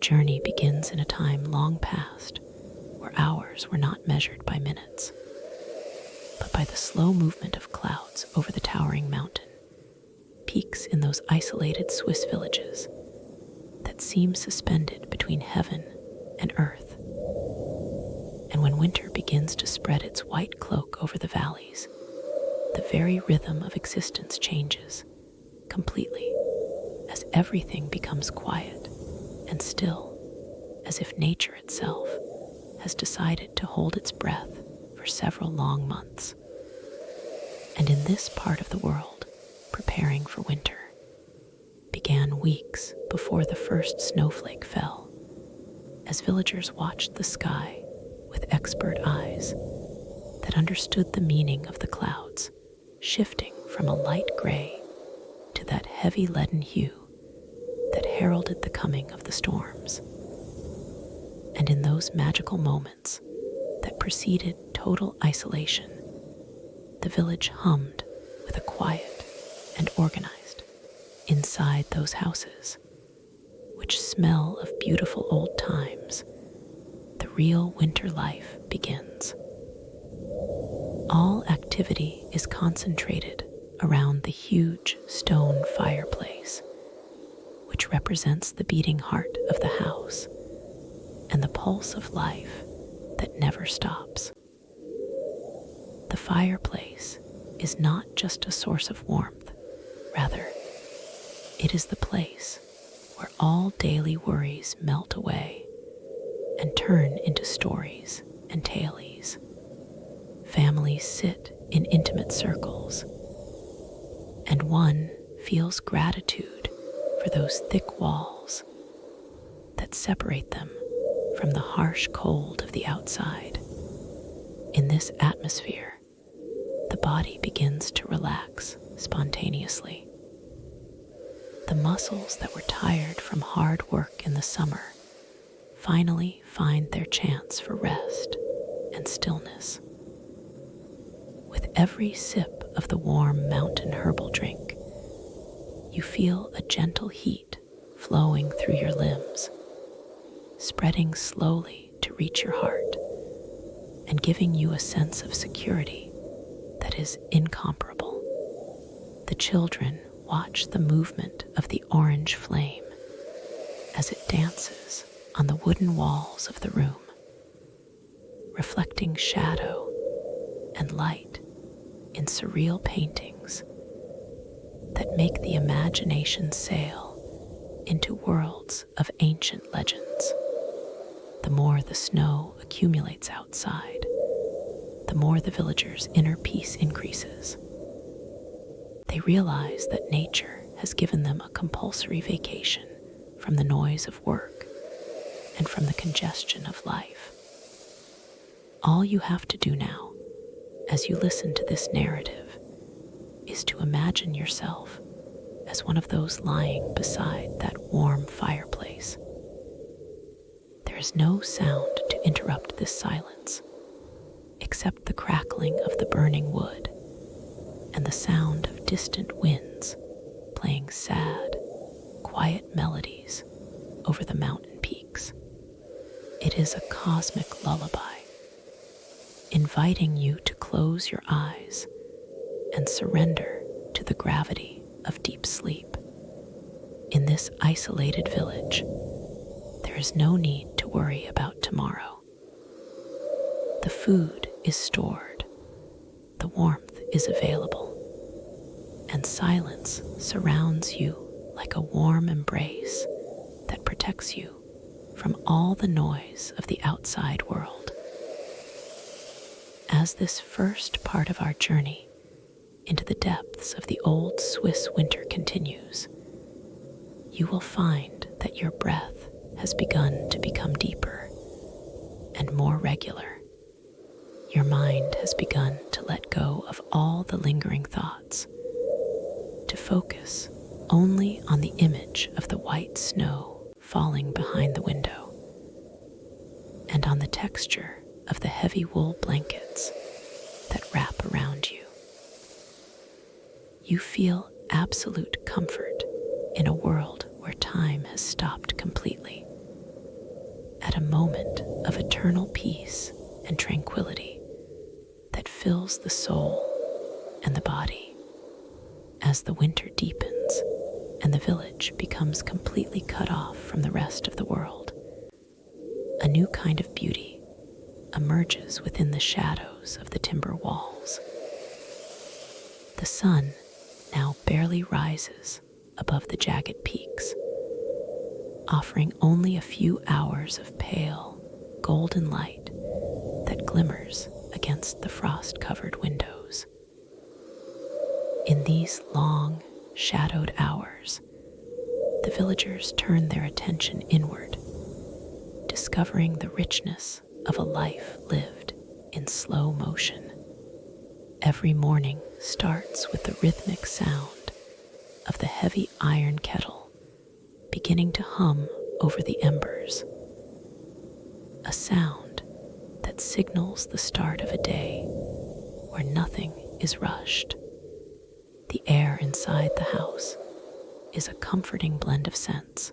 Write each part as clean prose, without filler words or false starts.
journey begins in a time long past, where hours were not measured by minutes, but by the slow movement of clouds over the towering mountain, peaks in those isolated Swiss villages that seem suspended between heaven and earth. And when winter begins to spread its white cloak over the valleys, the very rhythm of existence changes completely, as everything becomes quiet and still, as if nature itself has decided to hold its breath for several long months. And in this part of the world, preparing for winter began weeks before the first snowflake fell, as villagers watched the sky with expert eyes that understood the meaning of the clouds shifting from a light gray to that heavy leaden hue that heralded the coming of the storms. And in those magical moments that preceded total isolation, the village hummed with a quiet and organized inside those houses, which smell of beautiful old times. The real winter life begins. All activity is concentrated around the huge stone fireplace, which represents the beating heart of the house and the pulse of life that never stops. The fireplace is not just a source of warmth, rather, it is the place where all daily worries melt away and turn into stories and tales. Families sit in intimate circles, and one feels gratitude for those thick walls that separate them from the harsh cold of the outside. In this atmosphere, the body begins to relax spontaneously. The muscles that were tired from hard work in the summer finally find their chance for rest and stillness. With every sip of the warm mountain herbal drink, you feel a gentle heat flowing through your limbs, spreading slowly to reach your heart and giving you a sense of security that is incomparable. The children watch the movement of the orange flame as it dances on the wooden walls of the room, reflecting shadow and light in surreal paintings that make the imagination sail into worlds of ancient legends. The more the snow accumulates outside, the more the villagers' inner peace increases. They realize that nature has given them a compulsory vacation from the noise of work and from the congestion of life. All you have to do now, as you listen to this narrative, is to imagine yourself as one of those lying beside that warm fireplace. There is no sound to interrupt this silence, except the crackling of the burning wood and the sound of distant winds playing sad, quiet melodies over the mountain peaks. It is a cosmic lullaby, inviting you to close your eyes and surrender to the gravity of deep sleep. In this isolated village, there is no need to worry about tomorrow. The food is stored, the warmth is available, and silence surrounds you like a warm embrace that protects you from all the noise of the outside world. As this first part of our journey into the depths of the old Swiss winter continues, you will find that your breath has begun to become deeper and more regular. Your mind has begun to let go of all the lingering thoughts, to focus only on the image of the white snow falling behind the window, and on the texture of the heavy wool blankets that wrap around you. You feel absolute comfort in a world where time has stopped completely. moment of eternal peace and tranquility that fills the soul and the body. As the winter deepens and the village becomes completely cut off from the rest of the world, a new kind of beauty emerges within the shadows of the timber walls. The sun now barely rises above the jagged peaks, offering only a few hours of pale, golden light that glimmers against the frost-covered windows. In these long, shadowed hours, the villagers turn their attention inward, discovering the richness of a life lived in slow motion. Every morning starts with the rhythmic sound of the heavy iron kettle beginning to hum over the embers, a sound that signals the start of a day where nothing is rushed. The air inside the house is a comforting blend of scents: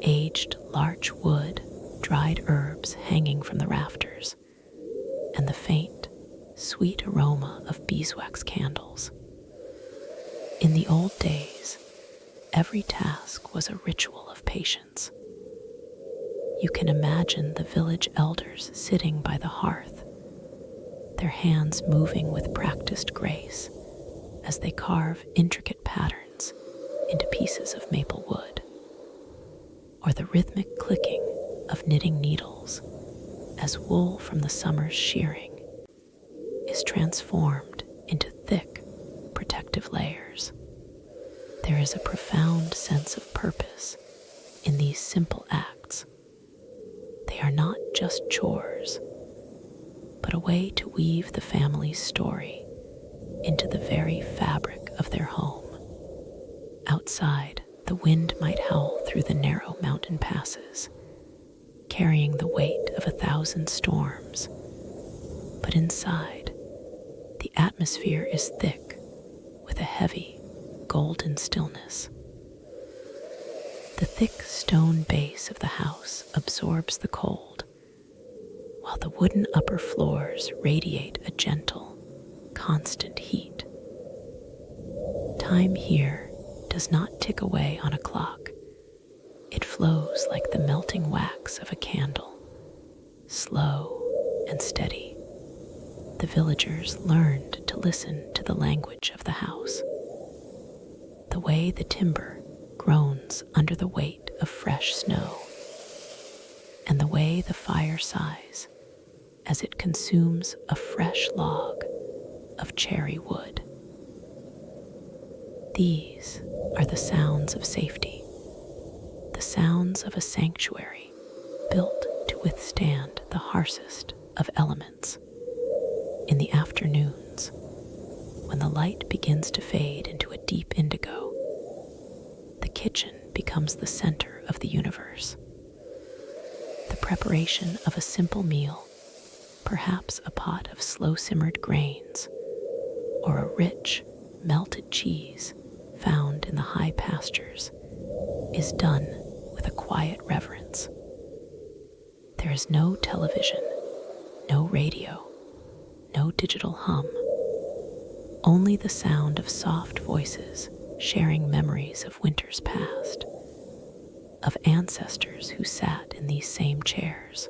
aged larch wood, dried herbs hanging from the rafters, and the faint, sweet aroma of beeswax candles. In the old days, every task was a ritual of patience. You can imagine the village elders sitting by the hearth, their hands moving with practiced grace as they carve intricate patterns into pieces of maple wood, or the rhythmic clicking of knitting needles as wool from the summer's shearing is transformed into thick, protective layers. There is a profound sense of purpose in these simple acts. They are not just chores, but a way to weave the family's story into the very fabric of their home. Outside, the wind might howl through the narrow mountain passes, carrying the weight of 1,000 storms. But inside, the atmosphere is thick with a heavy, golden stillness. The thick stone base of the house absorbs the cold, while the wooden upper floors radiate a gentle, constant heat. Time here does not tick away on a clock. It flows like the melting wax of a candle, slow and steady. The villagers learned to listen to the language of the house, the way the timber groans under the weight of fresh snow, and the way the fire sighs as it consumes a fresh log of cherry wood. These are the sounds of safety, the sounds of a sanctuary built to withstand the harshest of elements. In the afternoons, when the light begins to fade into a deep indigo, the kitchen becomes the center of the universe. The preparation of a simple meal, perhaps a pot of slow-simmered grains, or a rich, melted cheese found in the high pastures, is done with a quiet reverence. There is no television, no radio, no digital hum, only the sound of soft voices sharing memories of winters past, of ancestors who sat in these same chairs,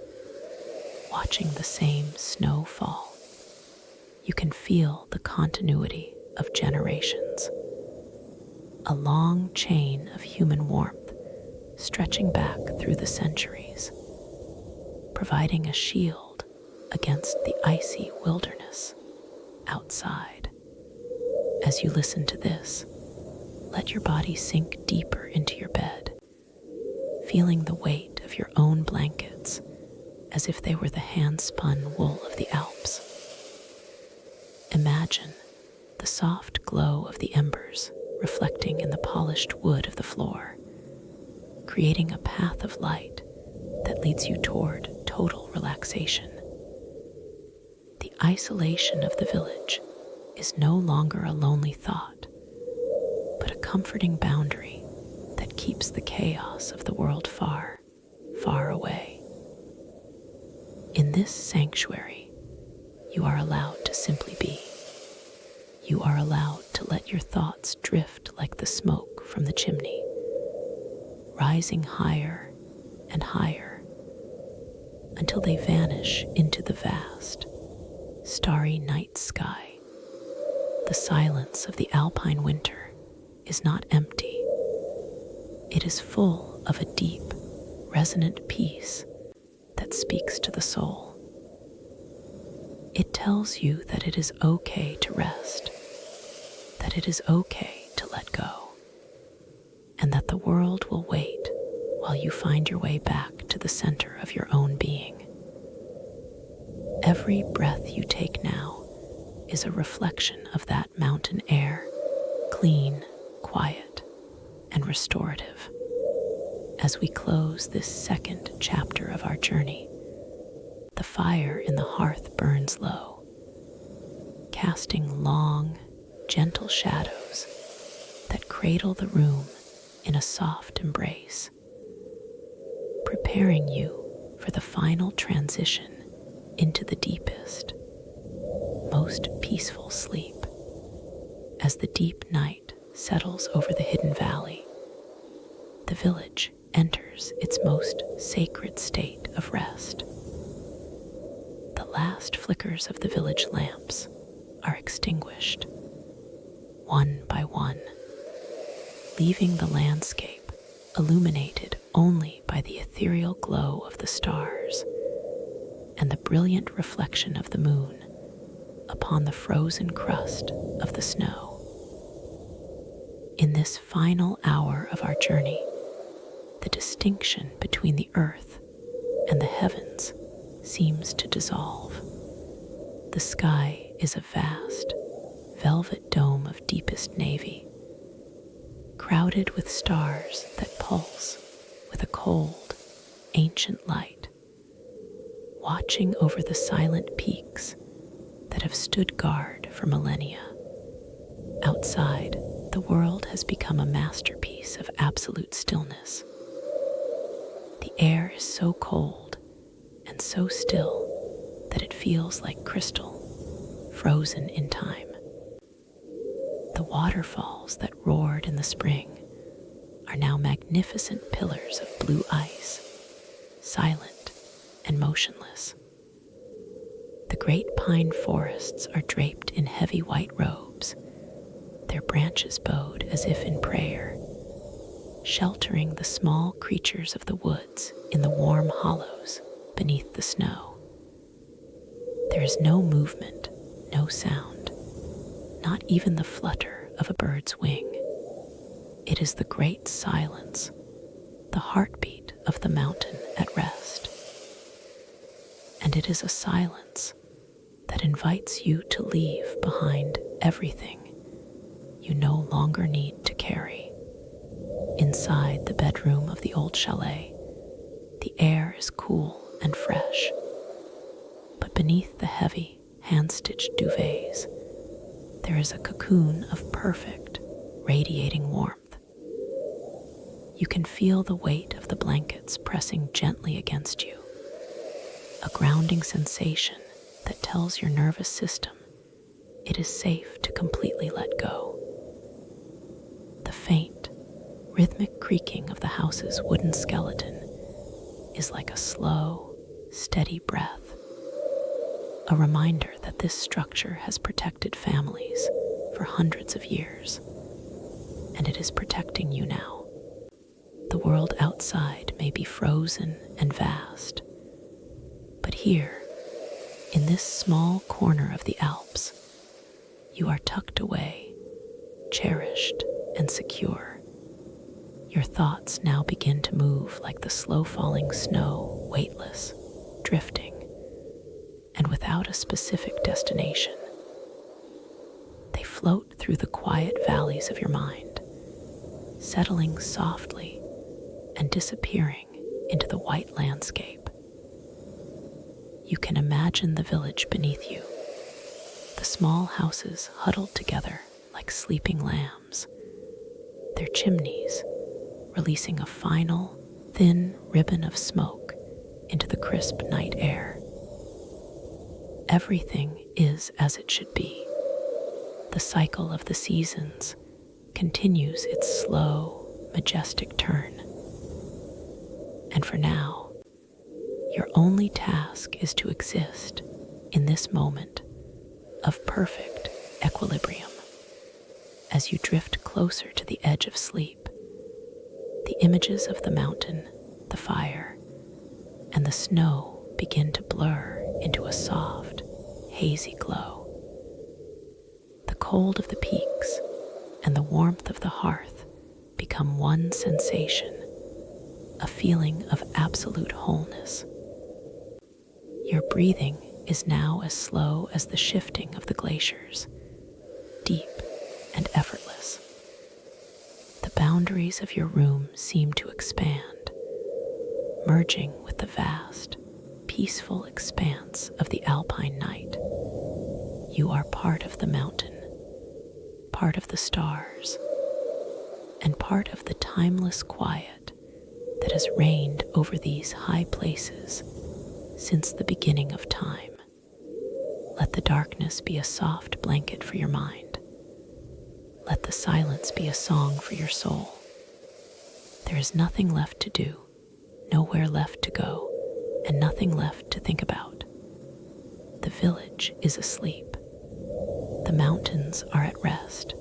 watching the same snow fall. You can feel the continuity of generations, a long chain of human warmth stretching back through the centuries, providing a shield against the icy wilderness outside. As you listen to this, let your body sink deeper into your bed, feeling the weight of your own blankets as if they were the hand-spun wool of the Alps. Imagine the soft glow of the embers reflecting in the polished wood of the floor, creating a path of light that leads you toward total relaxation. The isolation of the village is no longer a lonely thought, but a comforting boundary that keeps the chaos of the world far, far away. this sanctuary, you are allowed to simply be. You are allowed to let your thoughts drift like the smoke from the chimney, rising higher and higher until they vanish into the vast, starry night sky. The silence of the Alpine winter is not empty. It is full of a deep, resonant peace that speaks to the soul. It tells you that it is okay to rest, that it is okay to let go, and that the world will wait while you find your way back to the center of your own being. Every breath you take now is a reflection of that mountain air, clean, quiet, and restorative. As we close this second chapter of our journey, the fire in the hearth burns low, casting long, gentle shadows that cradle the room in a soft embrace, preparing you for the final transition into the deepest, most peaceful sleep. As the deep night settles over the hidden valley, the village enters its most sacred state of rest. The last flickers of the village lamps are extinguished, one by one, leaving the landscape illuminated only by the ethereal glow of the stars and the brilliant reflection of the moon upon the frozen crust of the snow. In this final hour of our journey, the distinction between the earth and the heavens seems to dissolve. The sky is a vast, velvet dome of deepest navy, crowded with stars that pulse with a cold, ancient light, watching over the silent peaks that have stood guard for millennia. Outside, the world has become a masterpiece of absolute stillness. The air is so cold and so still that it feels like crystal, frozen in time. The waterfalls that roared in the spring are now magnificent pillars of blue ice, silent and motionless. The great pine forests are draped in heavy white robes, their branches bowed as if in prayer, sheltering the small creatures of the woods in the warm hollows beneath the snow. There is no movement, no sound, not even the flutter of a bird's wing. It is the great silence, the heartbeat of the mountain at rest. And it is a silence that invites you to leave behind everything you no longer need to carry. Inside the bedroom of the old chalet, the air is cool and fresh, but beneath the heavy, hand-stitched duvets, there is a cocoon of perfect, radiating warmth. You can feel the weight of the blankets pressing gently against you, a grounding sensation that tells your nervous system it is safe to completely let go. The faint, rhythmic creaking of the house's wooden skeleton is like a slow, steady breath, a reminder that this structure has protected families for hundreds of years, and it is protecting you now. The world outside may be frozen and vast, but here, in this small corner of the Alps, you are tucked away, cherished and secure. Your thoughts now begin to move like the slow-falling snow, weightless, drifting, and without a specific destination. They float through the quiet valleys of your mind, settling softly and disappearing into the white landscape. You can imagine the village beneath you, the small houses huddled together like sleeping lambs, their chimneys releasing a final, thin ribbon of smoke into the crisp night air. everything is as it should be. The cycle of the seasons continues its slow, majestic turn. And for now, your only task is to exist in this moment of perfect equilibrium. As you drift closer to the edge of sleep, the images of the mountain, the fire, and the snow begin to blur into a soft, hazy glow. The cold of the peaks and the warmth of the hearth become one sensation, a feeling of absolute wholeness. Your breathing is now as slow as the shifting of the glaciers, deep and effortless. The boundaries of your room seem to expand, merging with the vast, peaceful expanse of the Alpine night. You are part of the mountain, part of the stars, and part of the timeless quiet that has reigned over these high places since the beginning of time. Let the darkness be a soft blanket for your mind. Let the silence be a song for your soul. There is nothing left to do, nowhere left to go, and nothing left to think about. The village is asleep. The mountains are at rest.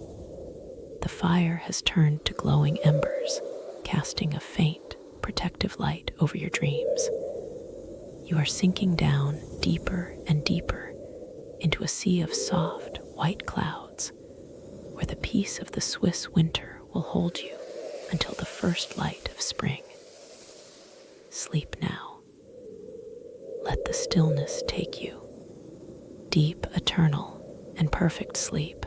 The fire has turned to glowing embers, casting a faint, protective light over your dreams. You are sinking down deeper and deeper into a sea of soft, white clouds, where the peace of the Swiss winter will hold you until the first light of spring. Sleep now. Let the stillness take you. Deep, eternal, and perfect sleep.